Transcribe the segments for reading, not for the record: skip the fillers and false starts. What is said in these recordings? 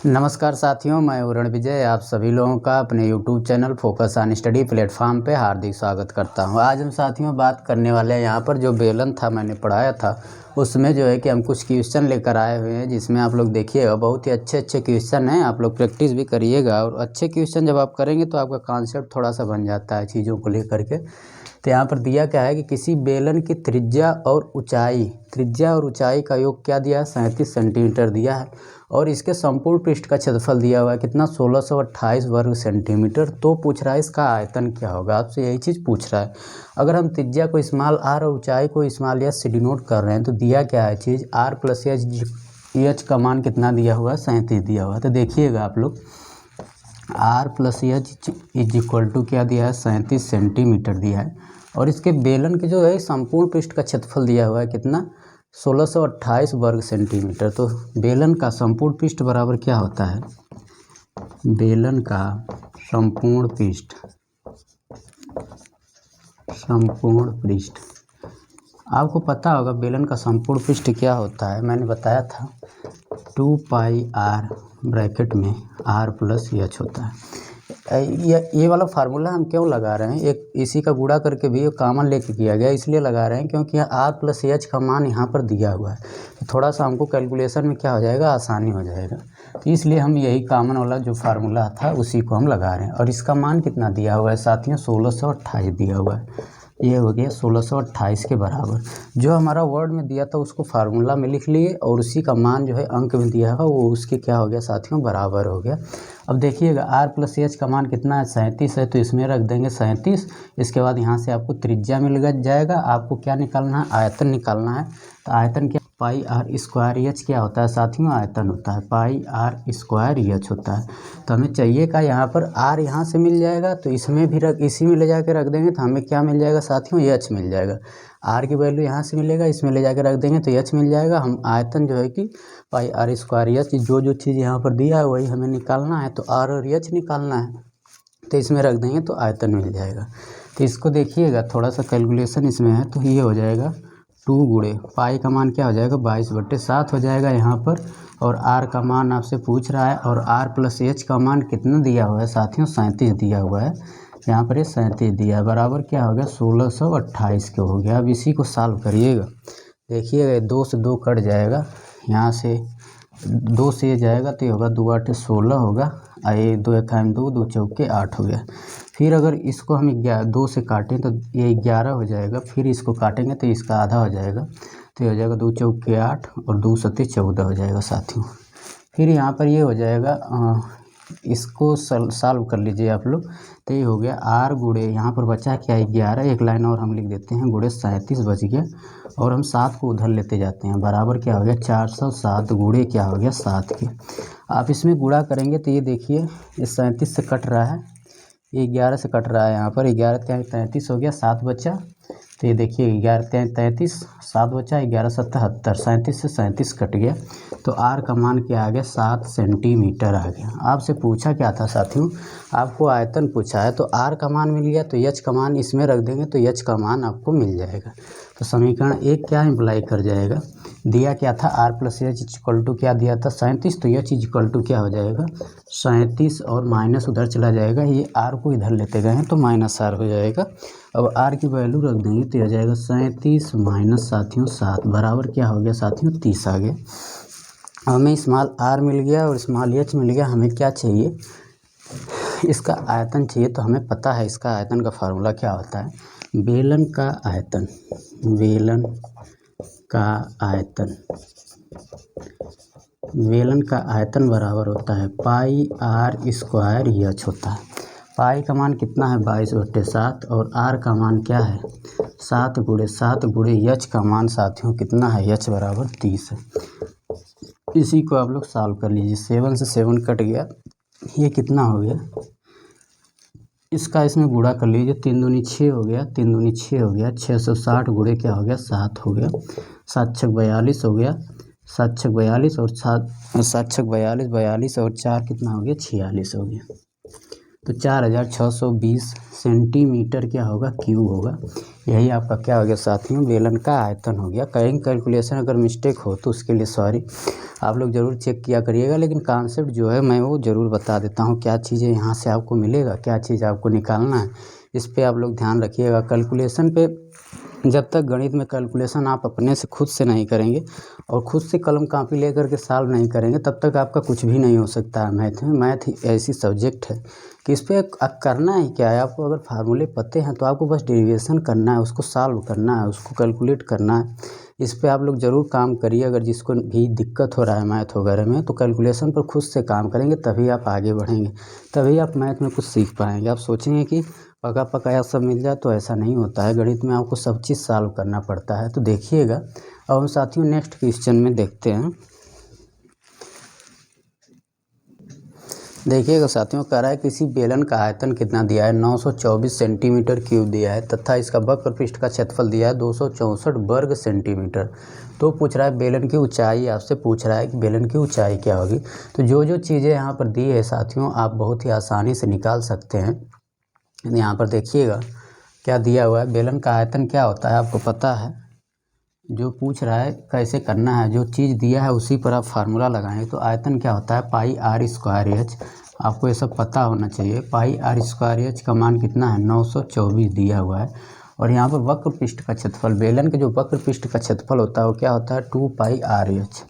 नमस्कार साथियों, मैं उरण विजय आप सभी लोगों का अपने YouTube channel focus on study platform पे हार्दिक स्वागत करता हूं। आज हम साथियों बात करने वाले हैं यहाँ पर जो बेलन था मैंने पढ़ाया था उसमें जो है कि हम कुछ क्वेश्चन लेकर आए हुए हैं, जिसमें आप लोग देखिएगा बहुत ही अच्छे क्वेश्चन हैं। आप लोग प्रैक्टिस भी करिएगा और अच्छे क्वेश्चन जब आप करेंगे तो आपका कॉन्सेप्ट थोड़ा सा बन जाता है चीज़ों को लेकर के। तो यहाँ पर दिया क्या है कि किसी बेलन की त्रिज्या और ऊंचाई का योग क्या दिया है, 37 सेंटीमीटर दिया है और इसके संपूर्ण पृष्ठ का क्षेत्रफल दिया हुआ है कितना, 1628 वर्ग सेंटीमीटर। तो पूछ रहा है इसका आयतन क्या होगा, आपसे यही चीज़ पूछ रहा है। अगर हम त्रिज्या को स्मॉल आर और ऊंचाई को स्मॉल एच से डिनोट कर रहे हैं तो दिया क्या है चीज़, आर प्लस एच का मान कितना दिया हुआ है, 37 दिया हुआ है। तो देखिएगा आप लोग r plus h is equal to क्या दिया है, 37 सेंटीमीटर दिया है और इसके बेलन के जो है संपूर्ण पृष्ठ का क्षेत्रफल दिया हुआ है कितना, 1628 वर्ग सेंटीमीटर। तो बेलन का संपूर्ण पृष्ठ बराबर क्या होता है, बेलन का संपूर्ण पृष्ठ आपको पता होगा बेलन का संपूर्ण पृष्ठ क्या होता है, मैंने बताया था 2 पाई आर ब्रैकेट में आर प्लस एच होता है। ये वाला फार्मूला हम क्यों लगा रहे हैं, एक इसी का गुणा करके भी कॉमन लेके किया गया, इसलिए लगा रहे हैं क्योंकि यहाँ आर प्लस एच का मान यहाँ पर दिया हुआ है तो थोड़ा सा हमको कैलकुलेशन में क्या हो जाएगा, आसानी हो जाएगा। तो इसलिए हम यही कॉमन वाला जो फार्मूला था उसी को हम लगा रहे हैं। और इसका मान कितना दिया हुआ है साथियों, 1628 दिया हुआ है। ये हो गया 1628 के बराबर। जो हमारा वर्ड में दिया था उसको फार्मूला में लिख लिए और उसी का मान जो है अंक में दिया है वो उसके क्या हो गया साथियों, बराबर हो गया। अब देखिएगा आर प्लस एच का मान कितना है, 37 है, तो इसमें रख देंगे 37। इसके बाद यहाँ से आपको त्रिज्या मिल जाएगा, आपको क्या निकालना है, आयतन निकालना है। तो आयतन क्या, पाई आर स्क्वायर एच क्या होता है साथियों, आयतन होता है, पाई आर स्क्वायर एच होता है। तो हमें चाहिए का यहाँ पर आर यहाँ से मिल जाएगा तो इसमें भी इसी में ले जाकर रख देंगे तो हमें क्या मिल जाएगा साथियों, एच मिल जाएगा। आर की वैल्यू यहाँ से मिलेगा, इसमें ले जाकर रख देंगे तो एच मिल जाएगा। हम आयतन जो है कि पाई आर स्क्वायर एच, जो चीज़ यहाँ पर दिया है वही हमें निकालना है, तो आर और एच निकालना है तो इसमें रख देंगे तो आयतन मिल जाएगा। तो इसको देखिएगा थोड़ा सा कैलकुलेशन इसमें है, तो ये हो जाएगा 2 गुणे पाई का मान क्या हो जाएगा, 22/7 हो जाएगा यहाँ पर। और आर का मान आपसे पूछ रहा है और आर प्लस एच का मान कितना दिया हुआ है साथियों, 37 दिया हुआ है। यहाँ पर ये 37 दिया है, बराबर क्या हो गया, 1628 के हो गया। अब इसी को सॉल्व करिएगा, देखिएगा 2 से 2 कट जाएगा, यहाँ से 2 से ये जाएगा तो ये होगा 2 8 16 होगा, ये 2 1 2 2 चौके 8 हो गया। फिर अगर इसको हम 2 से काटें तो ये 11 हो जाएगा, फिर इसको काटेंगे तो इसका आधा हो जाएगा, तो ये हो जाएगा 2 चौके 8 और 2 सत्ते 14 हो जाएगा साथियों। फिर यहाँ पर ये हो जाएगा, इसको सॉल्व कर लीजिए आप लोग, तो ये हो गया आर गुड़े यहाँ पर बचा क्या है 11, एक लाइन और हम लिख देते हैं, गुड़े 37 बच गया और हम 7 को उधर लेते जाते हैं, बराबर क्या हो गया 407 गुड़े क्या हो गया 7 के। आप इसमें गुणा करेंगे तो ये देखिए ये 37 से कट रहा है, ये 11 से कट रहा है, यहाँ पर 11 33 हो गया, 7 बचा। तो ये देखिए 11 33 7 बचा, 11 77 37 से 37 कट गया तो आर का मान क्या आ गया, 7 सेंटीमीटर आ गया। आपसे पूछा क्या था साथियों, आपको आयतन पूछा है, तो आर का मान मिल गया तो एच का मान इसमें रख देंगे तो एच का मान आपको मिल जाएगा। तो समीकरण 1 क्या इम्प्लाई कर जाएगा, दिया क्या था r plus h equal to क्या दिया था 37, तो एच इक्वल टू क्या हो जाएगा 37 और माइनस उधर चला जाएगा, ये आर को इधर लेते गए हैं तो माइनस आर हो जाएगा। अब आर की वैल्यू रख देंगे तो हो जाएगा 37 माइनस साथियों 7 बराबर क्या हो गया साथियों 30 आ गया। हमें स्मॉल आर मिल गया और स्मॉल एच मिल गया, हमें क्या चाहिए, इसका आयतन चाहिए। तो हमें पता है इसका आयतन का फार्मूला क्या होता है, बेलन का आयतन बराबर होता है पाई आर स्क्वायर एच होता है। पाई का मान कितना है 22/7 और आर का मान क्या है 7 गुणे एच का मान साथियों कितना है, एच बराबर 30 है। इसी को आप लोग सॉल्व कर लीजिए, 7 से 7 कट गया, ये कितना हो गया, इसका इसमें गुणा कर लीजिए, 3 दूनी 6 हो गया, 3 दूनी 6 हो गया, 660 गुणे क्या हो गया 7 हो गया, 7 छक 42 हो गया, 7 छक 42 और 7 7 छक 42 और 4 कितना हो गया 46 हो गया। तो 4620 सेंटीमीटर क्या होगा, क्यूब होगा। यही आपका क्या हो गया साथियों, बेलन का आयतन हो गया। कहीं कैलकुलेशन अगर मिस्टेक हो तो उसके लिए सॉरी, आप लोग ज़रूर चेक किया करिएगा। लेकिन कॉन्सेप्ट जो है मैं वो ज़रूर बता देता हूँ, क्या चीज़ें यहाँ से आपको मिलेगा, क्या चीज़ आपको निकालना है, इस पर आप लोग ध्यान रखिएगा। कैलकुलेशन पे जब तक गणित में कैलकुलेशन आप अपने से खुद से नहीं करेंगे और खुद से कलम कापी लेकर के सॉल्व नहीं करेंगे, तब तक आपका कुछ भी नहीं हो सकता है मैथ में। मैथ ऐसी सब्जेक्ट है कि इस पर करना ही क्या है, आपको अगर फार्मूले पते हैं तो आपको बस डेरिवेशन करना है, उसको सॉल्व करना है, उसको कैलकुलेट करना है। इस पे आप लोग ज़रूर काम करिए। अगर जिसको भी दिक्कत हो रहा है मैथ वगैरह में, तो कैलकुलेशन पर खुद से काम करेंगे तभी आप आगे बढ़ेंगे, तभी आप मैथ में कुछ सीख पाएंगे। आप सोचेंगे कि पका पकाया सब मिल जाए, तो ऐसा नहीं होता है। गणित में आपको सब चीज़ सॉल्व करना पड़ता है। तो देखिएगा। अब हम साथियों नेक्स्ट क्वेश्चन में देखते हैं। देखिएगा साथियों, कह रहा है किसी बेलन का आयतन कितना दिया है, 924 सेंटीमीटर क्यूब दिया है तथा इसका वक्र पृष्ठ का क्षेत्रफल दिया है 264 वर्ग सेंटीमीटर। तो पूछ रहा है बेलन की ऊंचाई, आपसे पूछ रहा है कि बेलन की ऊंचाई क्या होगी। तो जो जो चीज़ें यहाँ पर दी है साथियों, आप बहुत ही आसानी से निकाल सकते हैं। यहाँ पर देखिएगा क्या दिया हुआ है, बेलन का आयतन क्या होता है आपको पता है। जो पूछ रहा है कैसे करना है, जो चीज़ दिया है उसी पर आप फार्मूला लगाएंगे। तो आयतन क्या होता है, पाई आर स्क्वायर एच, आपको ये सब पता होना चाहिए। पाई आर स्क्वायर एच का मान कितना है, 924 दिया हुआ है। और यहाँ पर वक्र पृष्ठ का क्षेत्रफल, बेलन के जो वक्र पृष्ठ का क्षेत्रफल होता है वो क्या होता है, 2 पाई आर एच।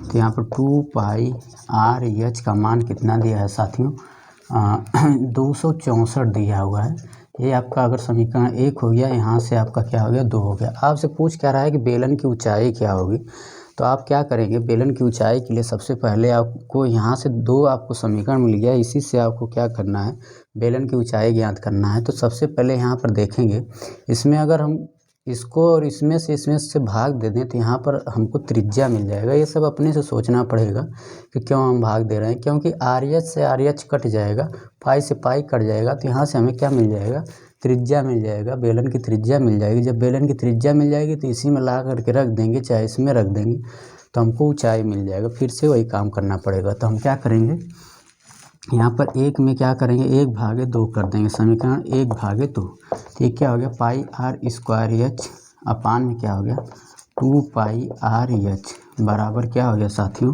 तो यहाँ पर 2 पाई आर एच का मान कितना दिया है साथियों, 264 दिया हुआ है। ये आपका अगर समीकरण 1 हो गया, यहाँ से आपका क्या हो गया, 2 हो गया। आपसे पूछ क्या रहा है कि बेलन की ऊंचाई क्या होगी। तो आप क्या करेंगे, बेलन की ऊंचाई के लिए सबसे पहले आपको यहाँ से 2 आपको समीकरण मिल गया, इसी से आपको क्या करना है, बेलन की ऊंचाई ज्ञात करना है। तो सबसे पहले यहाँ पर देखेंगे, इसमें अगर हम इसको और इसमें से भाग दे दें तो यहाँ पर हमको त्रिज्या मिल जाएगा। ये सब अपने से सोचना पड़ेगा कि क्यों हम भाग दे रहे हैं, क्योंकि आर एच से आर एच कट जाएगा, पाई से पाई कट जाएगा, तो यहाँ से हमें क्या मिल जाएगा, त्रिज्या मिल जाएगा, बेलन की त्रिज्या मिल जाएगी। जब बेलन की त्रिज्या मिल जाएगी तो इसी में ला करके रख देंगे, चाहे इसमें रख देंगे, तो हमको ऊंचाई मिल जाएगा। फिर से वही काम करना पड़ेगा। तो हम क्या करेंगे, यहाँ पर 1 में क्या करेंगे, 1/2 कर देंगे, समीकरण 1/2। तो ये क्या हो गया, पाई आर स्क्वायर एच अपान में क्या हो गया, 2 पाई आर एच बराबर क्या हो गया साथियों,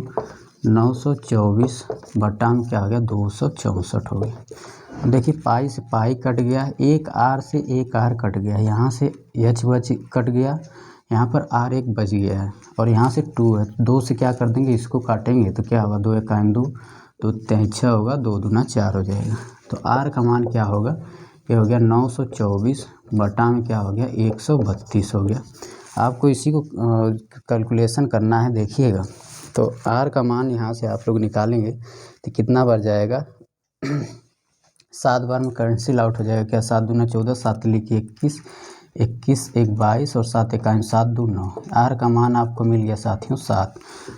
924 बटा में क्या हो गया, 264 हो गया। देखिए पाई से पाई कट गया, एक आर से एक आर कट गया, यहाँ से एच बच कट गया, यहाँ पर आर एक बच गया है, और यहाँ से 2 है, 2 से क्या कर देंगे, इसको काटेंगे तो क्या होगा, 2 1 2, तो 6 होगा, 2 दूना 4 हो जाएगा। तो आर का मान क्या होगा, ये हो गया 924 बटा में क्या हो गया, 132 हो गया। आपको इसी को कैलकुलेशन करना है। देखिएगा तो आर का मान यहाँ से आप लोग निकालेंगे तो कितना बार जाएगा, 7 बार में कैंसिल आउट हो जाएगा। क्या, 7 दूना 14, 7 लिखिए 21, 21 1 22 और 7 1 7 2 9। आर का मान आपको मिल गया साथियों 7।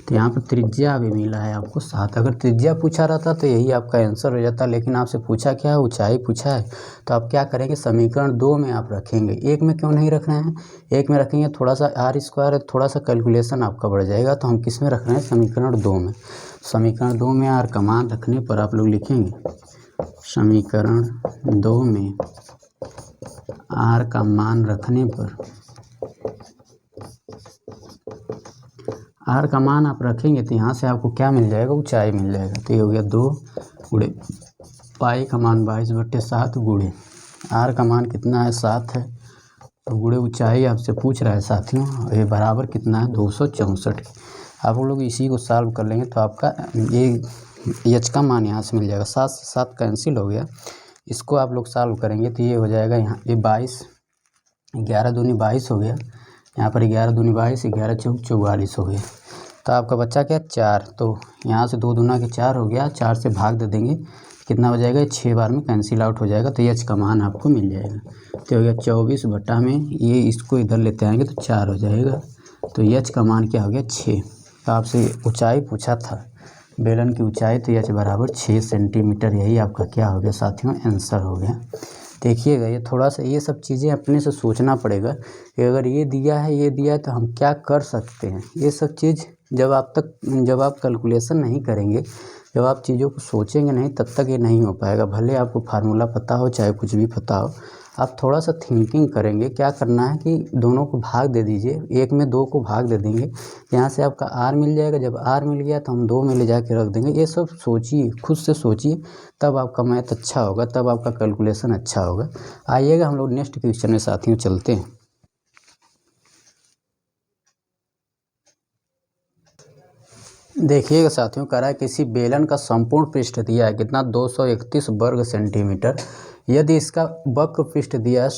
तो यहाँ पर त्रिज्या भी मिला है आपको 7। अगर त्रिज्या पूछा रहता तो यही आपका आंसर हो जाता, लेकिन आपसे पूछा क्या है, ऊंचाई पूछा है। तो आप क्या करेंगे, समीकरण 2 में आप रखेंगे, 1 में क्यों नहीं रख रहे हैं, 1 में रखेंगे थोड़ा सा आर स्क्वायर, थोड़ा सा कैलकुलेशन आपका बढ़ जाएगा। तो हम किस में रख रहे हैं, समीकरण 2 में। समीकरण 2 में आर का मान रखने पर आप लोग लिखेंगे, समीकरण 2 में आर का मान रखने पर, आर का मान आप रखेंगे तो यहाँ से आपको क्या मिल जाएगा, ऊंचाई मिल जाएगा। तो ये हो गया 2 गुणे पाई का मान 22/7 गुणे आर का मान कितना है, 7 है, तो गुणे ऊंचाई आपसे पूछ रहा है साथियों, ये बराबर कितना है, 264। आप लोग इसी को सॉल्व कर लेंगे तो आपका ये एच का मान यहाँ से मिल जाएगा। 7 से 7 कैंसिल हो गया, इसको आप लोग सॉल्व करेंगे तो ये हो जाएगा, यहाँ ये 22, 11 दूनी 22 हो गया, यहाँ पर 11 दूनी 22, 11 चौक 44 हो गया। तो आपका बच्चा क्या, 4। तो यहाँ से 2 दूना के 4 हो गया, 4 से भाग दे देंगे, कितना हो जाएगा, 6 बार में कैंसिल आउट हो जाएगा। तो एच का मान आपको मिल जाएगा। तो हो गया 24 बटा में, ये इसको इधर लेते आएंगे तो 4 हो जाएगा। तो एच का मान क्या हो गया, 6। तो आपसे ऊंचाई पूछा था, बेलन की ऊंचाई, तो एच बराबर 6 सेंटीमीटर। यही आपका क्या हो गया साथियों, आंसर हो गया। देखिएगा ये थोड़ा सा ये सब चीज़ें अपने से सोचना पड़ेगा कि अगर ये दिया है तो हम क्या कर सकते हैं। ये सब चीज़ जब आप कैलकुलेशन नहीं करेंगे जब आप चीज़ों को सोचेंगे नहीं तब तक ये नहीं हो पाएगा। भले आपको फार्मूला पता हो चाहे कुछ भी पता हो, आप थोड़ा सा थिंकिंग करेंगे। क्या करना है कि दोनों को भाग दे दीजिए, एक में दो को भाग दे देंगे, यहाँ से आपका आर मिल जाएगा। जब आर मिल गया तो हम दो में ले जाके रख देंगे। ये सब सोचिए, खुद से सोचिए, तब आपका मैथ अच्छा होगा, तब आपका कैलकुलेशन अच्छा होगा। आइएगा हम लोग नेक्स्ट क्वेश्चन में साथियों चलते हैं। देखिएगा साथियों, कह रहा है किसी बेलन का संपूर्ण पृष्ठ दिया है कितना, 231 वर्ग सेंटीमीटर। यदि इसका वक्र पृष्ठ दिया है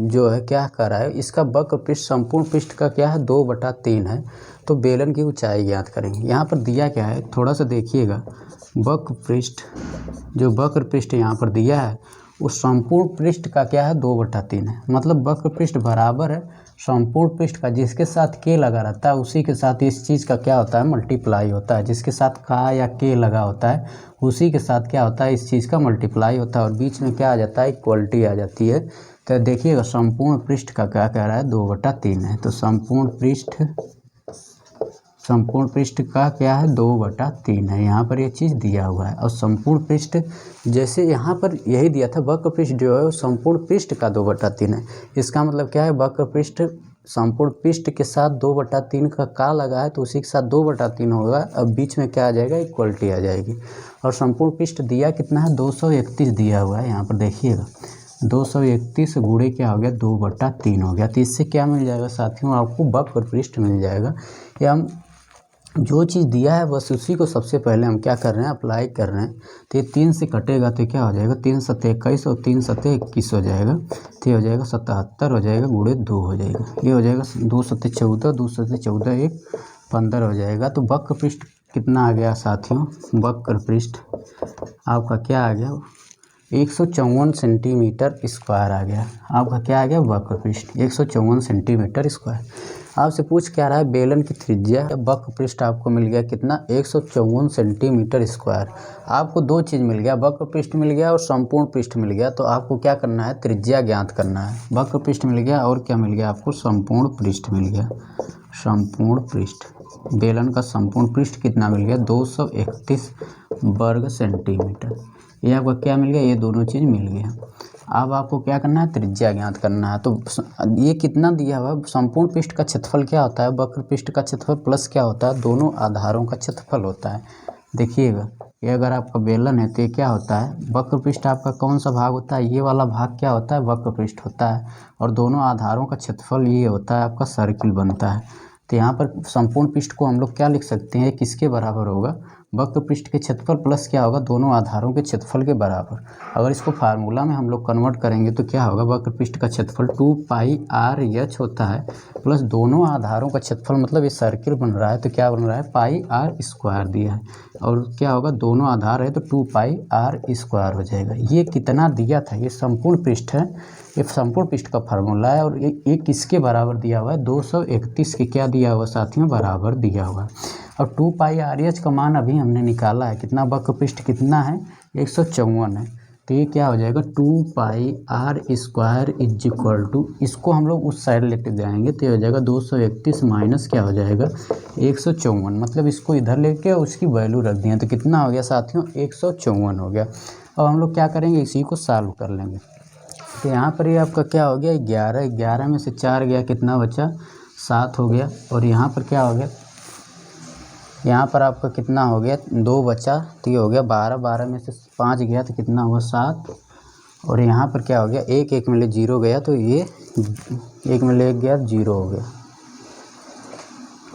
जो है क्या कह रहा है, इसका वक्र पृष्ठ संपूर्ण पृष्ठ का क्या है 2/3 है। तो बेलन की ऊंचाई ज्ञात करेंगे। यहाँ पर दिया क्या है थोड़ा सा देखिएगा, वक्र पृष्ठ, जो वक्र पृष्ठ यहाँ पर दिया है उस संपूर्ण पृष्ठ का क्या है 2/3 है। मतलब वक्र पृष्ठ बराबर है संपूर्ण पृष्ठ का, जिसके साथ के लगा रहता है उसी के साथ इस चीज़ का क्या होता है मल्टीप्लाई होता है। जिसके साथ का या के लगा होता है उसी के साथ क्या होता है इस चीज़ का मल्टीप्लाई होता है, और बीच में क्या आ जाता है इक्वलिटी आ जाती है। तो देखिएगा संपूर्ण पृष्ठ का क्या कह रहा है 2/3 है। तो संपूर्ण पृष्ठ का क्या है 2/3 है। यहाँ पर ये चीज़ दिया हुआ है। और संपूर्ण पृष्ठ जैसे यहाँ पर यही दिया था, वक्र पृष्ठ जो है संपूर्ण पृष्ठ का 2/3 है। इसका मतलब क्या है, वक्र पृष्ठ संपूर्ण पृष्ठ के साथ 2/3 का लगा है तो उसी के साथ 2/3 होगा। अब बीच में क्या आ जाएगा इक्वलिटी आ जाएगी। और संपूर्ण पृष्ठ दिया कितना है 231 दिया हुआ है। यहाँ पर देखिएगा 231 गुणे क्या हो गया 2/3 हो गया। तो इससे क्या मिल जाएगा साथियों, आपको वक्र पृष्ठ मिल जाएगा। या हम जो चीज़ दिया है बस उसी को सबसे पहले हम क्या कर रहे हैं अप्लाई कर रहे हैं। तो ये 3 से कटेगा तो क्या हो जाएगा 3 7 21 और 3 7 21 हो जाएगा। तो ये हो जाएगा 77 हो जाएगा गुणे 2 हो जाएगा। ये हो जाएगा 2 7 14 2 7 14 1 15 हो जाएगा। तो वक्र पृष्ठ कितना आ गया साथियों, वक्र पृष्ठ आपका क्या आ गया 154 सेंटीमीटर स्क्वायर आ गया। आपका क्या आ गया वक्र पृष्ठ 154 सेंटीमीटर स्क्वायर। आपसे पूछ क्या रहा है बेलन की त्रिज्या, वक्र पृष्ठ आपको मिल गया कितना 154 सेंटीमीटर स्क्वायर। आपको दो चीज़ मिल गया, वक्र पृष्ठ मिल गया और संपूर्ण पृष्ठ मिल गया। तो आपको क्या करना है त्रिज्या ज्ञात करना है। वक्र पृष्ठ मिल गया और क्या मिल गया आपको संपूर्ण पृष्ठ मिल गया। संपूर्ण पृष्ठ बेलन का संपूर्ण पृष्ठ कितना मिल गया 231 वर्ग सेंटीमीटर। ये आपका क्या मिल गया, ये दोनों चीज़ मिल गया। अब आपको क्या करना है त्रिज्या ज्ञात करना है। तो ये कितना दिया हुआ है, संपूर्ण पृष्ठ का क्षेत्रफल क्या होता है वक्र पृष्ठ का क्षेत्रफल प्लस क्या होता है दोनों आधारों का क्षेत्रफल होता है। देखिएगा ये अगर आपका बेलन है तो ये क्या होता है वक्र पृष्ठ आपका कौन सा भाग होता है, ये वाला भाग क्या होता है वक्र पृष्ठ होता है, और दोनों आधारों का क्षेत्रफल ये होता है आपका सर्किल बनता है। तो यहाँ पर संपूर्ण पृष्ठ को हम लोग क्या लिख सकते हैं, किसके बराबर होगा वक्र पृष्ठ के क्षेत्रफल प्लस क्या होगा दोनों आधारों के क्षेत्रफल के बराबर। अगर इसको फार्मूला में हम लोग कन्वर्ट करेंगे तो क्या होगा वक्र पृष्ठ का क्षेत्रफल 2πr होता है प्लस दोनों आधारों का क्षेत्रफल, मतलब ये सर्किल बन रहा है तो क्या बन रहा है πr² दिया है, और क्या होगा दोनों आधार है तो 2πr² हो जाएगा। ये कितना दिया था, ये संपूर्ण पृष्ठ है, ये संपूर्ण पृष्ठ का फार्मूला है। और ये किसके बराबर दिया हुआ है 231 के क्या दिया हुआ साथियों बराबर दिया हुआ है। और 2πr का मान अभी हमने निकाला है कितना, वक्र पृष्ठ कितना है 154 है। तो ये क्या हो जाएगा 2πr² इज इक्वल टू, इसको हम लोग उस साइड लेके जाएंगे तो ये हो जाएगा 231 माइनस क्या हो जाएगा 154, मतलब इसको इधर लेके उसकी वैल्यू रख दिया तो कितना हो गया साथियों 154 हो गया। अब हम लोग क्या करेंगे इसी को सॉल्व कर लेंगे। तो यहाँ पर ये आपका क्या हो गया 11 में से 4 गया कितना बचा 7 हो गया। और यहाँ पर क्या हो गया, यहाँ पर आपका कितना हो गया 2 बचा तो ये हो गया 12 में से 5 गया तो कितना हुआ 7। और यहाँ पर क्या हो गया 1 में ले 0 गया तो ये 1 में ले 1 गया 0 हो गया।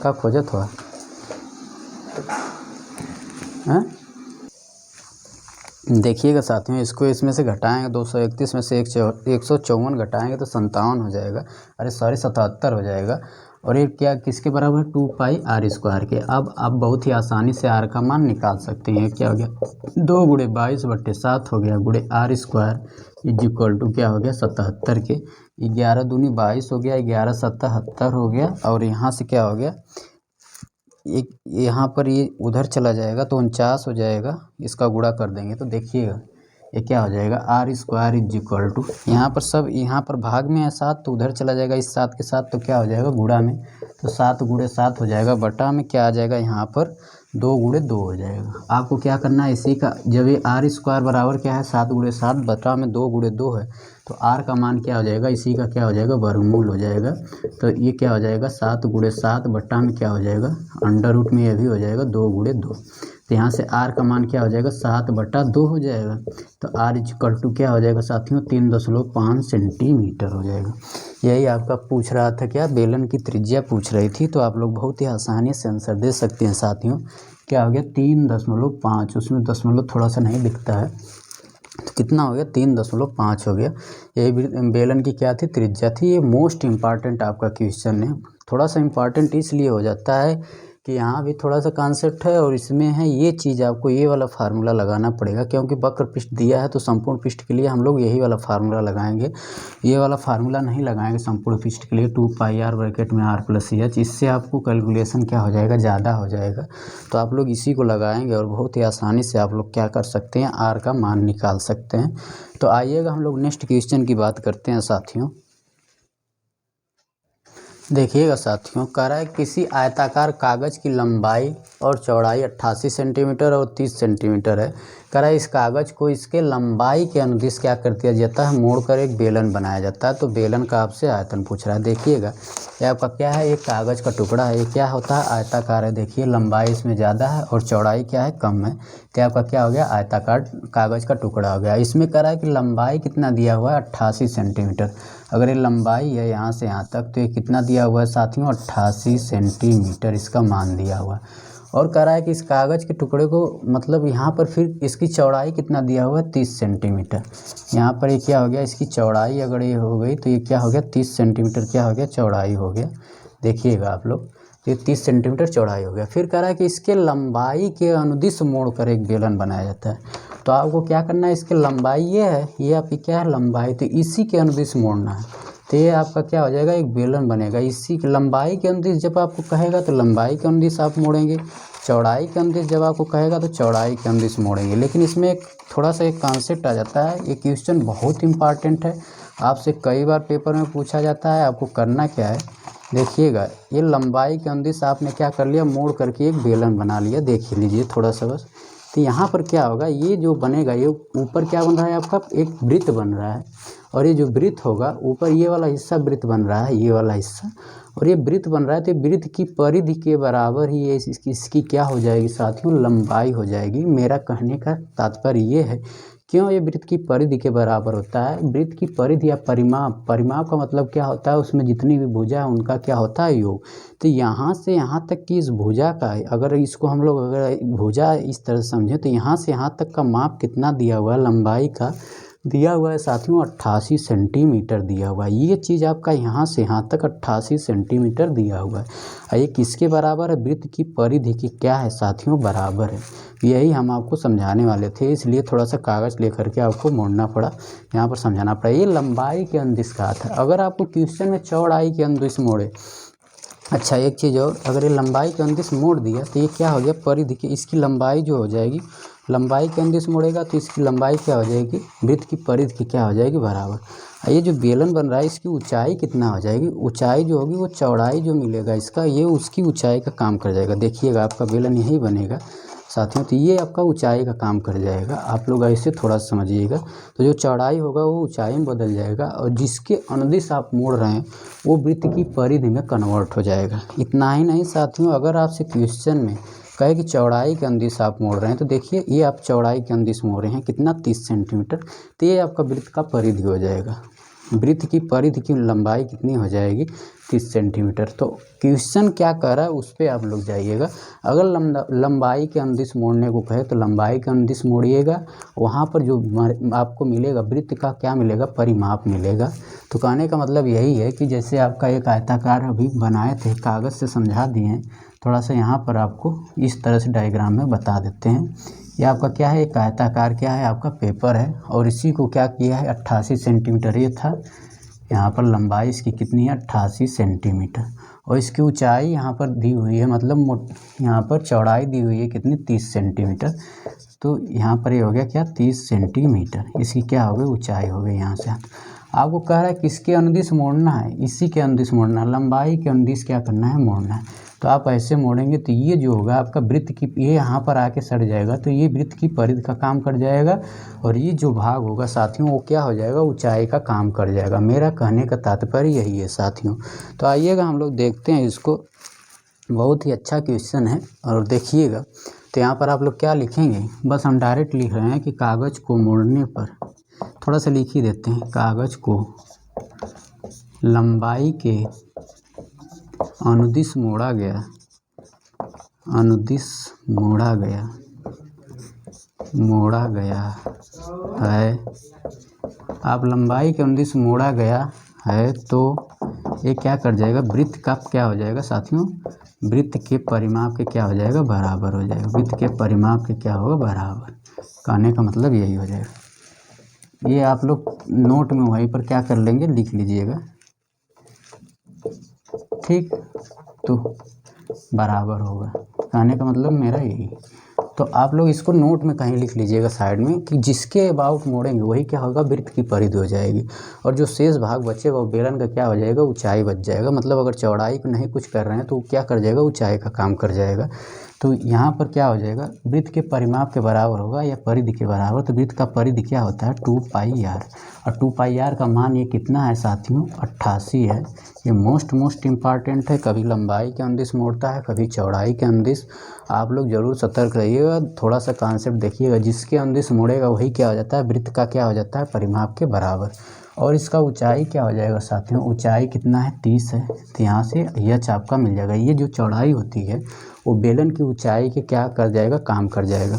क्या खोजत हुआ है। देखिएगा साथियों इसको इसमें से घटाएंगे 231 में से 154 घटाएंगे तो 57 हो जाएगा, अरे सॉरी 77 हो जाएगा। और ये क्या किसके बराबर है 2πr² के। अब आप बहुत ही आसानी से r का मान निकाल सकते हैं। क्या हो गया 2 गुणे 22/7 हो गया गुणे r² इज इक्वल टू क्या हो गया 77 के। 11 दूनी 22 हो गया, 11 77 हो गया। और यहाँ से क्या हो गया एक यहाँ पर ये उधर चला जाएगा तो 49 हो जाएगा, इसका गुणा कर देंगे तो देखिएगा ये क्या हो जाएगा r² इज इक्वल टू, यहाँ पर सब यहाँ पर भाग में है 7 तो उधर चला जाएगा इस 7 के साथ तो क्या हो जाएगा गुणा में, तो 7 गुणे 7 हो जाएगा, बटा में क्या आ जाएगा यहाँ पर 2 × 2 हो जाएगा। आपको क्या करना है, इसी का जब ये आर स्क्वायर बराबर क्या है 7 × 7 बटा में 2 × 2 है, तो आर का मान क्या हो जाएगा, इसी का क्या हो जाएगा, वर्गमूल हो जाएगा। तो ये क्या हो जाएगा 7 × 7 बटा में क्या हो जाएगा, अंडर रूट में ये भी हो जाएगा 2 × 2। तो यहाँ से आर का मान क्या हो जाएगा 7/2 हो जाएगा। तो आर इक्वल टू क्या हो जाएगा साथियों 3.5 सेंटीमीटर हो जाएगा। यही आपका पूछ रहा था क्या, बेलन की त्रिज्या पूछ रही थी। तो आप लोग बहुत ही आसानी से आंसर दे सकते हैं साथियों। क्या हो गया 3.5, उसमें दशमलव थोड़ा सा नहीं दिखता है, तो कितना हो गया 3.5 हो गया। यही बेलन की क्या थी, त्रिज्या थी। ये मोस्ट इम्पॉर्टेंट आपका क्वेश्चन है। थोड़ा सा इम्पॉर्टेंट इसलिए हो जाता है कि यहाँ भी थोड़ा सा कॉन्सेप्ट है और इसमें है ये चीज़, आपको ये वाला फार्मूला लगाना पड़ेगा, क्योंकि वक्र पृष्ठ दिया है तो संपूर्ण पृष्ठ के लिए हम लोग यही वाला फार्मूला लगाएंगे। ये वाला फार्मूला नहीं लगाएंगे संपूर्ण पृष्ठ के लिए, 2πr ब्रैकेट में r + h। इससे आपको कैलकुलेशन क्या हो जाएगा, ज़्यादा हो जाएगा। तो आप लोग इसी को लगाएंगे और बहुत ही आसानी से आप लोग क्या कर सकते हैं, r का मान निकाल सकते हैं। तो आइएगा हम लोग नेक्स्ट क्वेश्चन की बात करते हैं साथियों। देखिएगा साथियों, कह रहा है किसी आयताकार कागज़ की लंबाई और चौड़ाई 88 सेंटीमीटर और 30 सेंटीमीटर है। कह रहा है इस कागज़ को इसके लंबाई के अनुदिश क्या कर दिया जाता है, मोड़कर एक बेलन बनाया जाता है। तो बेलन का आपसे आयतन पूछ रहा है। देखिएगा ये आपका क्या है, एक कागज़ का टुकड़ा है। ये क्या होता है, आयताकार है। देखिए लंबाई इसमें ज़्यादा है और चौड़ाई क्या है, कम है। तो आपका क्या हो गया, आयताकार कागज़ का टुकड़ा हो गया। इसमें कह रहा है कि लंबाई कितना दिया हुआ है, 88 सेंटीमीटर। अगर ये लंबाई है यहाँ से यहाँ तक, तो ये कितना दिया हुआ है साथियों, 88 सेंटीमीटर इसका मान दिया हुआ है। और कह रहा है कि इस कागज़ के टुकड़े को मतलब यहाँ पर फिर इसकी चौड़ाई कितना दिया हुआ है, 30 सेंटीमीटर। यहाँ पर ये क्या हो गया, इसकी चौड़ाई अगर ये हो गई तो ये क्या हो गया, 30 सेंटीमीटर क्या हो गया, चौड़ाई हो गया। देखिएगा आप लोग, ये 30 सेंटीमीटर चौड़ाई हो गया। फिर कह रहा है कि इसके लंबाई के अनुदिश मोड़कर एक बेलन बनाया जाता है। तो आपको क्या करना है, इसकी लंबाई ये है, ये आपकी क्या है लंबाई, तो इसी के अनुदिश मोड़ना है। तो ये आपका क्या हो जाएगा, एक बेलन बनेगा। इसी की लंबाई के अनुदिश जब आपको कहेगा तो लंबाई के अनुदिश आप मोड़ेंगे, चौड़ाई के अनुदिश जब आपको कहेगा तो चौड़ाई के अनुदिश मोड़ेंगे। लेकिन इसमें एक थोड़ा सा एक कॉन्सेप्ट आ जाता है। ये क्वेश्चन बहुत इंपॉर्टेंट है, आपसे कई बार पेपर में पूछा जाता है। आपको करना क्या है, देखिएगा ये लंबाई के अनुदिश आपने क्या कर लिया, मोड़ करके एक बेलन बना लिया। देख लीजिए थोड़ा सा बस। तो यहाँ पर क्या होगा, ये जो बनेगा, ये ऊपर क्या बन रहा है आपका, एक वृत्त बन रहा है। और ये जो वृत्त होगा ऊपर, ये वाला हिस्सा वृत्त बन रहा है, ये वाला हिस्सा, और ये वृत्त बन रहा है। तो वृत्त की परिधि के बराबर ही ये इसकी क्या हो जाएगी साथियों, लंबाई हो जाएगी। मेरा कहने का तात्पर्य ये है, क्यों ये वृत्त की परिधि के बराबर होता है। वृत्त की परिधि या परिमाप, परिमाप का मतलब क्या होता है, उसमें जितनी भी भुजा है उनका क्या होता है, योग। तो यहाँ से यहाँ तक की इस भुजा का, अगर इसको हम लोग अगर भुजा इस तरह से समझें, तो यहाँ से यहाँ तक का माप कितना दिया हुआ है, लंबाई का दिया हुआ है साथियों 88 सेंटीमीटर दिया हुआ है। ये चीज़ आपका यहाँ से यहाँ तक 88 सेंटीमीटर दिया हुआ है। ये किसके बराबर है, वृत्त की परिधि की क्या है साथियों, बराबर है। यही हम आपको समझाने वाले थे, इसलिए थोड़ा सा कागज़ लेकर के आपको मोड़ना पड़ा, यहाँ पर समझाना पड़ा। ये लंबाई के अनुदिश का था। अगर आपको क्वेश्चन में चौड़ाई के अनुदिश मोड़े, अच्छा एक चीज़ और, अगर ये लंबाई के अनुदिश मोड़ दिया तो ये क्या हो गया, परिधि की इसकी लंबाई जो हो जाएगी, लंबाई के अनुदिश मोड़ेगा तो इसकी लंबाई क्या हो जाएगी, वृत्त की परिधि की क्या हो जाएगी, बराबर। ये जो बेलन बन रहा है इसकी ऊंचाई कितना हो जाएगी, ऊंचाई जो होगी वो चौड़ाई जो मिलेगा इसका, ये उसकी ऊंचाई का काम कर जाएगा। देखिएगा आपका बेलन यही बनेगा साथियों, तो ये आपका ऊंचाई का काम कर जाएगा। आप लोग ऐसे थोड़ा समझिएगा। तो जो चौड़ाई होगा वो ऊंचाई में बदल जाएगा, और जिसके अनुदिश आप मोड़ रहे हैं वो वृत्त की परिधि में कन्वर्ट हो जाएगा। इतना ही नहीं साथियों, अगर आपसे क्वेश्चन में कहे कि चौड़ाई के अनुदिश आप मोड़ रहे हैं, तो देखिए ये आप चौड़ाई के अनुदिश मोड़ रहे हैं कितना, 30 सेंटीमीटर। तो ये आपका वृत्त का परिधि हो जाएगा। वृत्त की परिधि की लंबाई कितनी हो जाएगी, 30 सेंटीमीटर। तो क्वेश्चन क्या कह रहा है उस पर आप लोग जाइएगा। अगर लंबाई के अनुदिश मोड़ने को कहे तो लंबाई के अनुदिश मोड़िएगा, वहाँ पर जो आपको मिलेगा वृत्त का क्या मिलेगा, परिमाप मिलेगा। तो कहने का मतलब यही है कि जैसे आपका एक आयताकार अभी बनाए थे, कागज़ से समझा दिए हैं, थोड़ा सा यहाँ पर आपको इस तरह से डायग्राम में बता देते हैं। ये आपका क्या है, एक आयताकार क्या है आपका पेपर है, और इसी को क्या किया है, 88 सेंटीमीटर ये था। यहाँ पर लंबाई इसकी कितनी है, 88 सेंटीमीटर, और इसकी ऊंचाई यहाँ पर दी हुई है, मतलब यहाँ पर चौड़ाई दी हुई है कितनी, 30 सेंटीमीटर। तो यहाँ पर ये हो गया क्या, 30 सेंटीमीटर, इसकी क्या हो गई, ऊंचाई हो गई। यहाँ से आपको कह रहा है किसके अनुदिश मोड़ना है, इसी के अनुदिश मोड़ना है, लंबाई के अनुदिश क्या करना है, मोड़ना है। तो आप ऐसे मोड़ेंगे तो ये जो होगा आपका वृत्त की, ये यहाँ पर आके सट जाएगा तो ये वृत्त की परिधि का काम कर जाएगा, और ये जो भाग होगा साथियों वो क्या हो जाएगा, ऊंचाई का काम कर जाएगा। मेरा कहने का तात्पर्य यही है साथियों। तो आइएगा हम लोग देखते हैं इसको, बहुत ही अच्छा क्वेश्चन है और देखिएगा। तो यहाँ पर आप लोग क्या लिखेंगे, बस हम डायरेक्ट लिख रहे हैं कि कागज़ को मोड़ने पर, थोड़ा सा लिख ही देते हैं, कागज़ को लंबाई के अनुदिश मोड़ा गया, अनुदिश मोड़ा गया है। आप लंबाई के अनुदिश मोड़ा गया है तो ये क्या कर जाएगा, वृत्त का क्या हो जाएगा साथियों, वृत्त के परिमाप के क्या हो जाएगा, बराबर हो जाएगा। वृत्त के परिमाप के क्या होगा, बराबर। कहने का मतलब यही हो जाएगा। ये आप लोग नोट में वहीं पर क्या कर लेंगे, लिख लीजिएगा, ठीक। तो बराबर होगा, कहने का मतलब मेरा यही। तो आप लोग इसको नोट में कहीं लिख लीजिएगा साइड में कि जिसके अबाउट मोड़ेंगे वही क्या होगा, वृत्त की परिधि हो जाएगी, और जो शेष भाग बचेगा वो बेलन का क्या हो जाएगा, ऊंचाई बच जाएगा। मतलब अगर चौड़ाई को नहीं कुछ कर रहे हैं तो क्या कर जाएगा, ऊंचाई का काम कर जाएगा। तो यहाँ पर क्या हो जाएगा, वृत्त के परिमाप के बराबर होगा या परिधि के बराबर। तो वृत्त का परिधि क्या होता है, 2πr, और 2πr का मान ये कितना है साथियों, 88 है। ये मोस्ट इम्पॉर्टेंट है, कभी लंबाई के अनुदिश मोड़ता है, कभी चौड़ाई के अनुदिश। आप लोग ज़रूर सतर्क रहिएगा, थोड़ा सा कॉन्सेप्ट देखिएगा, जिसके अनुदिश मोड़ेगा वही क्या हो जाता है, वृत्त का क्या हो जाता है, परिमाप के बराबर। और इसका ऊंचाई क्या हो जाएगा साथियों, ऊंचाई कितना है, 30 है। तो यहाँ से एच आपका मिल जाएगा। ये जो चौड़ाई होती है वो बेलन की ऊंचाई के क्या कर जाएगा, काम कर जाएगा।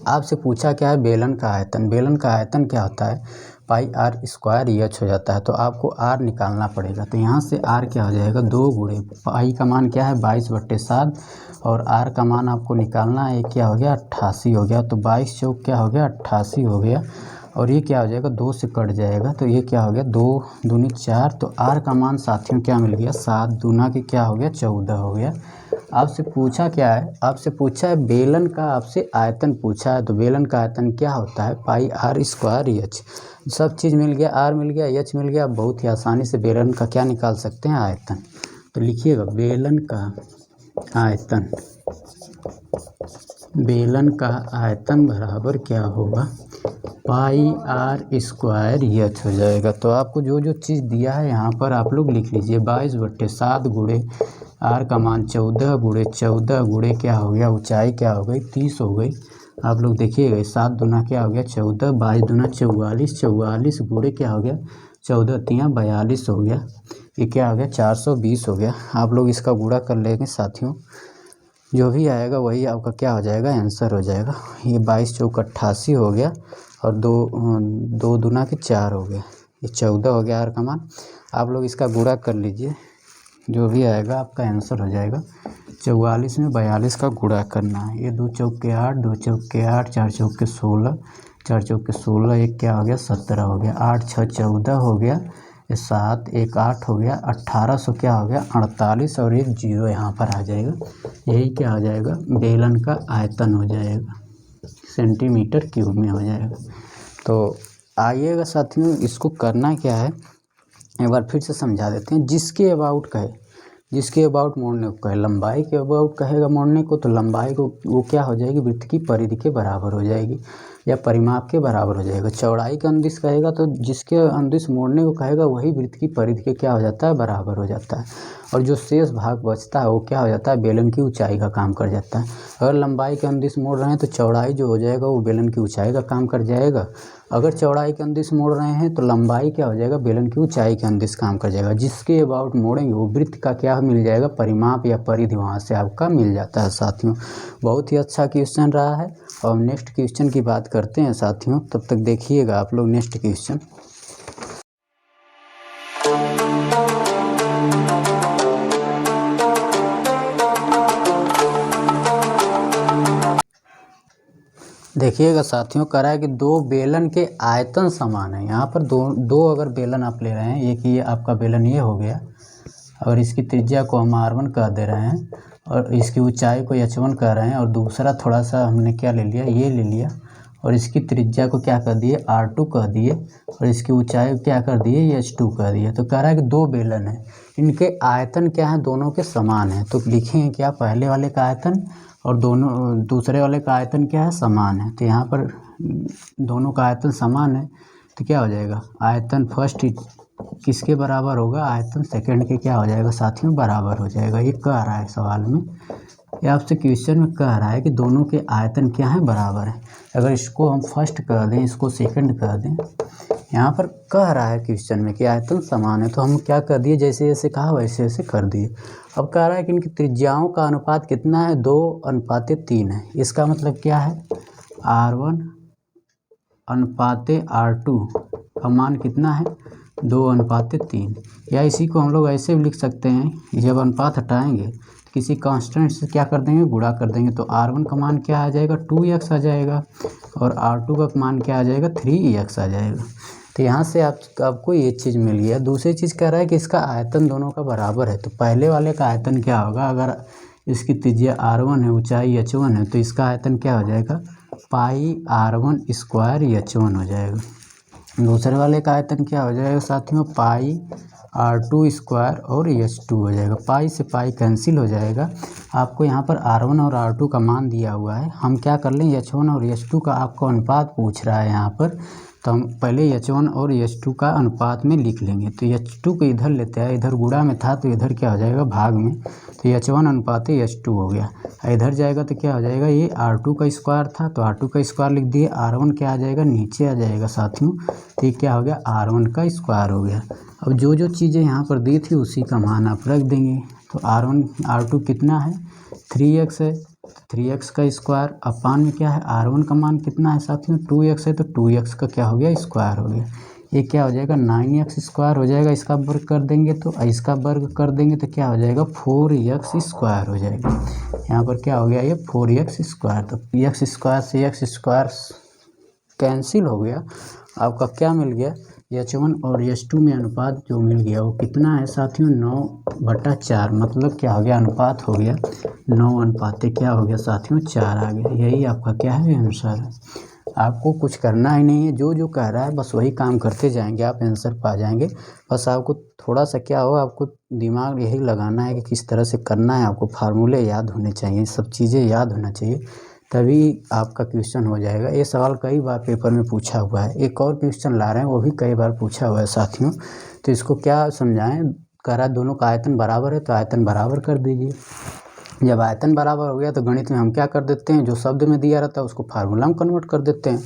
आपसे पूछा क्या है, बेलन का आयतन। बेलन का आयतन क्या होता है, πr² एच हो जाता है। तो आपको r निकालना पड़ेगा। तो यहाँ से r क्या हो जाएगा, 2 गुणे पाई का मान क्या है, 22/7, और r का मान आपको निकालना है, क्या हो गया, 88 हो गया। तो 22 चौक क्या हो गया, 88 हो गया, और ये क्या हो जाएगा, 2 से कट जाएगा तो ये क्या हो गया, 2 दूनी 4। तो r का मान साथियों क्या मिल गया, 7 दूना के क्या हो गया, 14 हो गया। आपसे पूछा क्या है, आपसे पूछा है बेलन का, आपसे आयतन पूछा है। तो बेलन का आयतन क्या होता है, πr² एच। सब चीज़ मिल गया, r मिल गया, एच मिल गया। बहुत ही आसानी से बेलन का क्या निकाल सकते हैं, आयतन। तो लिखिएगा, बेलन का आयतन, बेलन का आयतन बराबर क्या होगा, πr² एच हो जाएगा। तो आपको जो जो चीज़ दिया है यहाँ पर आप लोग लिख लीजिए, 22/7 गुणे r का मान 14 गुणे 14 गुणे क्या हो गया, ऊंचाई क्या हो गई, 30 हो गई। आप लोग देखिएगा, 7 दूना क्या हो गया, 14, 22 दूना 44, 44 गुणे क्या हो गया, 14 तियाँ 42 हो गया। ये क्या हो गया, 420 हो गया। आप लोग इसका गुणा कर लेंगे साथियों, जो भी आएगा वही आपका क्या हो जाएगा, आंसर हो जाएगा। ये 22 चौक 88 हो गया, और 2 दूना के 4 हो गया, ये 14 हो गया r का मान। आप लोग इसका गुणा कर लीजिए, जो भी आएगा आपका आंसर हो जाएगा। 44 में 42 का गुणा करना है। ये 2 चौक के 8, 2 चौक के 8, 4 चौक के 16, 4 चौक के 16, एक क्या हो गया, 17 हो गया, 8 6 14 हो गया, ये 7 1 8 हो गया, 1800 क्या हो गया, 48, और एक 0 यहाँ पर आ जाएगा। यही क्या हो जाएगा, बेलन का आयतन हो जाएगा, सेंटीमीटर क्यूब में हो जाएगा। तो आइएगा साथियों, इसको करना क्या है, एक बार फिर से समझा देते हैं। जिसके अबाउट कहे, जिसके अबाउट मोड़ने को कहे, लंबाई के अबाउट कहेगा मोड़ने को, तो लंबाई को वो क्या हो जाएगी, वृत्त की परिधि के बराबर हो जाएगी या परिमाप के बराबर हो जाएगा। चौड़ाई का अनुदिश कहेगा तो जिसके अनुदिश मोड़ने को कहेगा वही वृत्त की परिधि के क्या हो जाता है, बराबर हो जाता है। और जो शेष भाग बचता है वो क्या हो जाता है, बेलन की ऊंचाई का काम कर जाता है। अगर लंबाई के अनुदिश मोड़ रहे हैं तो चौड़ाई जो हो जाएगा वो बेलन की ऊंचाई का काम कर जाएगा। अगर चौड़ाई के अनुदिश मोड़ रहे हैं तो लंबाई क्या हो जाएगा, बेलन की ऊंचाई के अनुदिश काम कर जाएगा। जिसके अबाउट मोड़ेंगे वो वृत्त का क्या मिल जाएगा, परिमाप या परिधि वहाँ से आपका मिल जाता है साथियों। बहुत ही अच्छा क्वेश्चन रहा है। और नेक्स्ट क्वेश्चन की बात करते हैं साथियों, तब तक देखिएगा आप लोग नेक्स्ट क्वेश्चन। देखिएगा साथियों, कह रहा है कि 2 बेलन के आयतन समान है। यहाँ पर दो अगर बेलन आप ले रहे हैं, एक ये आपका बेलन ये हो गया, और इसकी त्रिज्या को हम r1 कह दे रहे हैं, और इसकी ऊंचाई को h1 कह रहे हैं, और दूसरा थोड़ा सा हमने क्या ले लिया, ये ले लिया, और इसकी त्रिज्या को क्या कर दिए R2 कह दिए और इसकी ऊंचाई को क्या कर दिए H2 कह दिए। तो कह रहा है कि दो बेलन है, इनके आयतन क्या है, दोनों के समान है। तो लिखेंगे क्या, पहले वाले का आयतन और दोनों दूसरे वाले का आयतन क्या है, समान है। तो यहाँ पर दोनों का आयतन समान है तो क्या हो जाएगा, आयतन फर्स्ट किसके बराबर होगा, आयतन सेकंड के क्या हो जाएगा साथियों, बराबर हो जाएगा। ये कह रहा है सवाल में, ये आपसे क्वेश्चन में कह रहा है कि दोनों के आयतन क्या है, बराबर है। अगर इसको हम फर्स्ट कह दें, इसको सेकंड कह दें, यहाँ पर कह रहा है क्वेश्चन में कि आयतन समान है, तो हम क्या कर दिए, जैसे जैसे कहा वैसे वैसे कर दिए। अब कह रहा है कि इनकी त्रिज्याओं का अनुपात कितना है, 2:3 है। इसका मतलब क्या है, R1 अनुपाते R2 का मान कितना है, 2:3। या इसी को हम लोग ऐसे भी लिख सकते हैं, जब अनुपात हटाएंगे तो किसी कांस्टेंट से क्या कर देंगे, गुणा कर देंगे। तो R1 का मान क्या आ जाएगा, 2x आ जाएगा और R2 का मान क्या आ जाएगा, 3x आ जाएगा। तो यहाँ से आपको ये चीज़ मिल गया। दूसरी चीज़ कह रहा है कि इसका आयतन दोनों का बराबर है। तो पहले वाले का आयतन क्या होगा, अगर इसकी त्रिज्या R1 है, ऊंचाई H1 है, तो इसका आयतन क्या हो जाएगा, πr1 स्क्वायर H1 हो जाएगा। दूसरे वाले का आयतन क्या हो जाएगा साथियों, πr2 स्क्वायर और H2 हो जाएगा। पाई से पाई कैंसिल हो जाएगा। आपको यहाँ पर R1 और R2 का मान दिया हुआ है, हम क्या कर लें, H1 और H2 का आपको अनुपात पूछ रहा है यहाँ पर, तो हम पहले H1 और H2 का अनुपात में लिख लेंगे। तो H2 को इधर लेते हैं, इधर गुणा में था तो इधर क्या हो जाएगा, भाग में। तो H1 अनुपात H2 हो गया, इधर जाएगा तो क्या हो जाएगा, ये R2 का स्क्वायर था तो R2 का स्क्वायर लिख दिए। R1 क्या आ जाएगा, नीचे आ जाएगा साथियों, तो ये क्या हो गया, R1 का स्क्वायर हो गया। अब जो जो चीज़ें यहाँ पर दी थी उसी का मान आप रख देंगे। तो R2 कितना है, 3x है, 3x का स्क्वायर अपान में क्या है, R1 का मान कितना है साथियों, 2x है, तो 2x का क्या हो गया, स्क्वायर हो गया। ये क्या हो जाएगा, 9x स्क्वायर हो जाएगा। इसका वर्ग कर देंगे तो इसका वर्ग कर देंगे तो क्या हो जाएगा, 4x स्क्वायर हो जाएगा। यहाँ पर क्या हो गया, ये 4x स्क्वायर। तो x स्क्वायर से x स्क्वायर कैंसिल हो गया। आपका क्या मिल गया, H1 और H2 में अनुपात जो मिल गया वो कितना है साथियों, 9/4। मतलब क्या हो गया, अनुपात हो गया 9 क्या हो गया साथियों, 4 आ गया। यही आपका क्या है, आंसर है। आपको कुछ करना ही नहीं है, जो जो कह रहा है बस वही काम करते जाएंगे, आप आंसर पा जाएंगे। बस आपको थोड़ा सा क्या हो, आपको दिमाग यही लगाना है कि किस तरह से करना है। आपको फार्मूले याद होने चाहिए, सब चीज़ें याद होना चाहिए, तभी आपका क्वेश्चन हो जाएगा। ये सवाल कई बार पेपर में पूछा हुआ है। एक और क्वेश्चन ला रहे हैं, वो भी कई बार पूछा हुआ है साथियों। तो इसको क्या समझाएं, कह रहा है दोनों का आयतन बराबर है तो आयतन बराबर कर दीजिए। जब आयतन बराबर हो गया तो गणित में हम क्या कर देते हैं, जो शब्द में दिया रहता है उसको फार्मूला में कन्वर्ट कर देते हैं।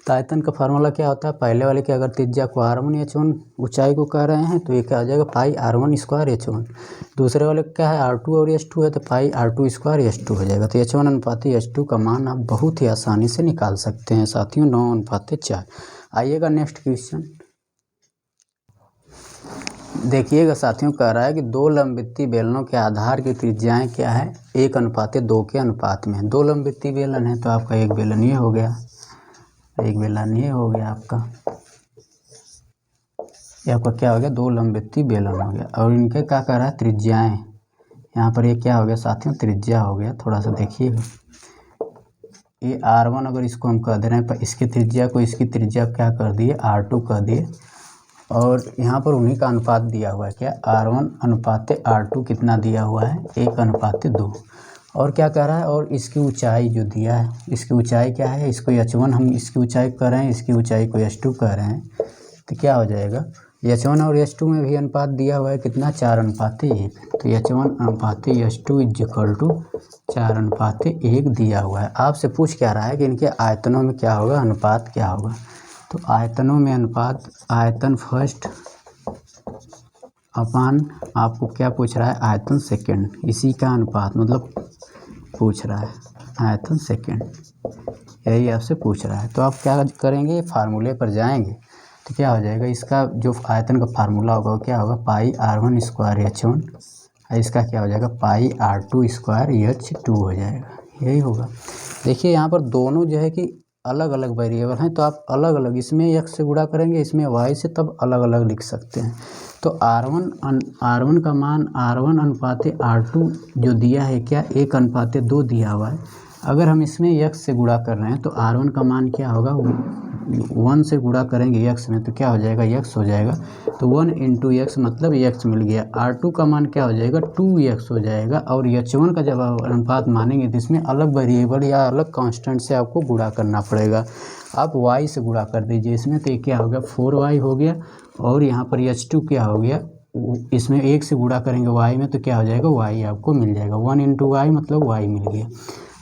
तो आयतन का फार्मूला क्या होता है, पहले वाले की अगर त्रिज्या को R1 H1 ऊंचाई को कह रहे हैं तो ये क्या हो जाएगा, πr1 स्क्वायर H1। दूसरे वाले क्या है, R2 और H2 है तो πr2 स्क्वायर H2 हो जाएगा। तो H1 अनुपात H2 का मान आप बहुत ही आसानी से निकाल सकते हैं साथियों, 9:4। आइएगा नेक्स्ट क्वेश्चन देखिएगा साथियों। कह रहा है कि दो लंबवृत्तीय बेलनों के आधार की त्रिज्याएं क्या है, 1:2 के अनुपात में। दो लंबवृत्तीय बेलन है तो आपका एक बेलन ये हो गया, एक बेलन ये हो गया आपका, ये आपका क्या हो गया, दो लंबवृत्तीय बेलन हो गया। और इनके क्या कर रहा है, त्रिज्याएं, यहाँ पर ये क्या हो गया साथियों, त्रिज्या हो गया। थोड़ा सा देखिएगा, ये R1 अगर इसको हम कह दे रहे हैं, पर इसकी त्रिज्या को इसकी त्रिज्या क्या कर दिए, R2 कह दिए। और यहाँ पर उन्हीं का अनुपात दिया हुआ है, क्या, R1 अनुपात R2 कितना दिया हुआ है, 1:2। और क्या कह रहा है, और इसकी ऊंचाई जो दिया है, इसकी ऊंचाई क्या है, इसको H1 हम इसकी ऊंचाई कह रहे हैं, इसकी ऊंचाई को H2 कह रहे हैं। तो क्या हो जाएगा, H1 और H2 में भी अनुपात दिया हुआ है कितना, 4:1। तो H1 अनुपात H2 = 4:1 दिया हुआ है। आपसे पूछ क्या रहा है कि इनके आयतनों में क्या होगा, अनुपात क्या होगा। तो आयतनों में अनुपात, आयतन फर्स्ट अपान आपको क्या पूछ रहा है, आयतन सेकंड, इसी का अनुपात मतलब पूछ रहा है, आयतन सेकंड, यही आपसे पूछ रहा है। तो आप क्या करेंगे, फार्मूले पर जाएंगे तो क्या हो जाएगा, इसका जो आयतन का फार्मूला होगा वो क्या होगा, πr1 स्क्वायर H1, इसका क्या हो जाएगा, πr2 स्क्वायर H2 हो जाएगा, यही होगा। देखिए यहाँ पर दोनों जो है कि अलग अलग वेरिएबल हैं, तो आप अलग अलग, इसमें x से गुणा करेंगे, इसमें y से, तब अलग अलग लिख सकते हैं। तो R1 का मान R1 अनुपात R2 जो दिया है क्या, 1:2 दिया हुआ है। अगर हम इसमें x से गुणा कर रहे हैं तो r1 का मान क्या होगा, 1 से गुणा करेंगे x में तो क्या हो जाएगा, x हो जाएगा। तो 1 इंटू एक्स मतलब x मिल गया। r2 का मान क्या हो जाएगा, 2x हो जाएगा। और h1 का जब आप अनुपात मानेंगे तो इसमें अलग वेरिएबल या अलग कांस्टेंट से आपको गुणा करना पड़ेगा। आप y से गुणा कर दीजिए इसमें, तो ये क्या हो गया, 4y हो गया। और यहाँ पर h2 क्या हो गया, इसमें 1 से गुणा करेंगे y में तो क्या हो जाएगा, y आपको मिल जाएगा। 1 इंटू वाई मतलब y मिल गया।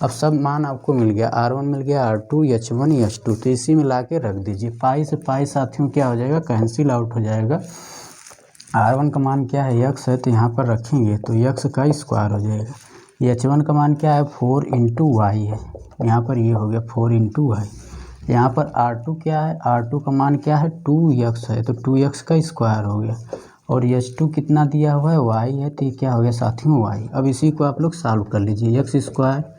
अब सब मान आपको मिल गया, r1 मिल गया, r2, h1, h2, तो इसी में ला के रख दीजिए। पाई से पाई साथियों क्या हो जाएगा, कैंसिल आउट हो जाएगा। r1 का मान क्या है, x है, तो यहाँ पर रखेंगे तो x का स्क्वायर हो जाएगा। h1 का मान क्या है, 4 इंटू वाई है, यहाँ पर ये हो गया 4 इंटू वाई। यहाँ पर r2 क्या है, r2 का मान क्या है, 2x है, तो 2x का स्क्वायर हो गया। और h2 कितना दिया हुआ है, y है, तो ये क्या हो गया साथियों, y। अब इसी को आप लोग सॉल्व कर लीजिए। x स्क्वायर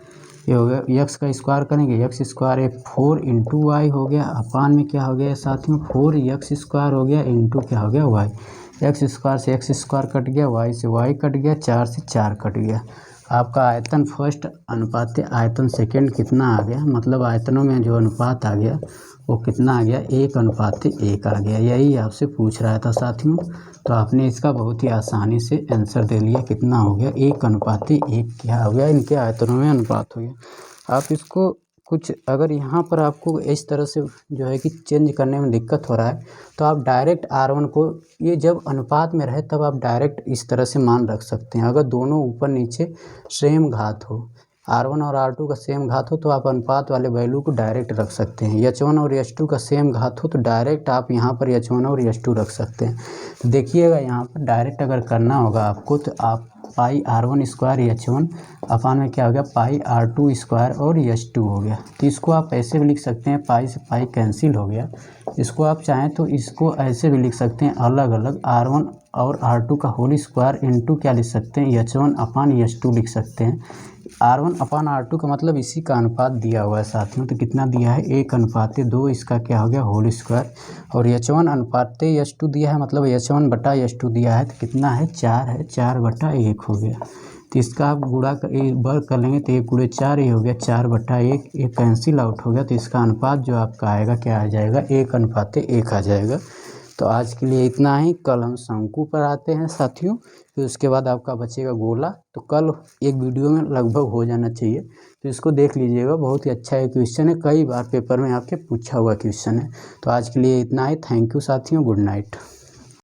ये हो गया, x का स्क्वायर करेंगे, x स्क्वायर एक 4 इंटू वाई हो गया, अपान में क्या हो गया साथियों, 4x स्क्वायर हो गया इंटू क्या हो गया, y। x स्क्वायर से x स्क्वायर कट गया, y से y कट गया, 4 से 4 कट गया। आपका आयतन फर्स्ट अनुपात आयतन सेकंड कितना आ गया, मतलब आयतनों में जो अनुपात आ गया वो कितना आ गया, 1:1 आ गया। यही आपसे पूछ रहा था साथियों, तो आपने इसका बहुत ही आसानी से आंसर दे लिया। कितना हो गया, 1:1 क्या हो गया, इनके आयतनों में अनुपात हो गया। आप इसको कुछ अगर यहाँ पर आपको इस तरह से जो है कि चेंज करने में दिक्कत हो रहा है तो आप डायरेक्ट r1 को, ये जब अनुपात में रहे तब आप डायरेक्ट इस तरह से मान रख सकते हैं। अगर दोनों ऊपर नीचे सेम घात हो, r1 और r2 का सेम घात हो तो आप अनुपात वाले वैल्यू को डायरेक्ट रख सकते हैं। h1 और h2 का सेम घात हो तो डायरेक्ट आप यहाँ पर h1 और h2 रख सकते हैं। तो देखिएगा यहाँ पर डायरेक्ट अगर करना होगा आपको तो आप पाई r1 स्क्वायर h1 अपान में क्या हो गया, पाई r2 स्क्वायर और h2 हो गया। तो इसको आप ऐसे भी लिख सकते हैं, पाई से पाई कैंसिल हो गया। इसको आप चाहें तो इसको ऐसे भी लिख सकते हैं, अलग अलग r1 और r2 का होल स्क्वायर इंटू क्या लिख सकते हैं, h1 अपान h2 लिख सकते हैं। r1 अपान r2 का मतलब इसी का अनुपात दिया हुआ है साथियों, तो कितना दिया है, 1:2, इसका क्या हो गया, होल स्क्वायर। और h1 अनुपात h2 दिया है, मतलब h1 बटा h2 दिया है, तो कितना है, 4 है, 4/1 हो गया। तो इसका आप गुणा वर्ग कर लेंगे तो 1 × 4 ही हो गया, 4/1, एक कैंसिल आउट हो गया। तो इसका अनुपात जो आपका आएगा क्या आ जाएगा, 1:1 आ जाएगा। तो आज के लिए इतना ही, कल हम शंकु पर आते हैं साथियों, फिर उसके बाद आपका बचेगा गोला। तो कल एक वीडियो में लगभग हो जाना चाहिए, तो इसको देख लीजिएगा, बहुत ही अच्छा है क्वेश्चन है, कई बार पेपर में आपके पूछा हुआ क्वेश्चन है। तो आज के लिए इतना ही, थैंक यू साथियों, गुड नाइट।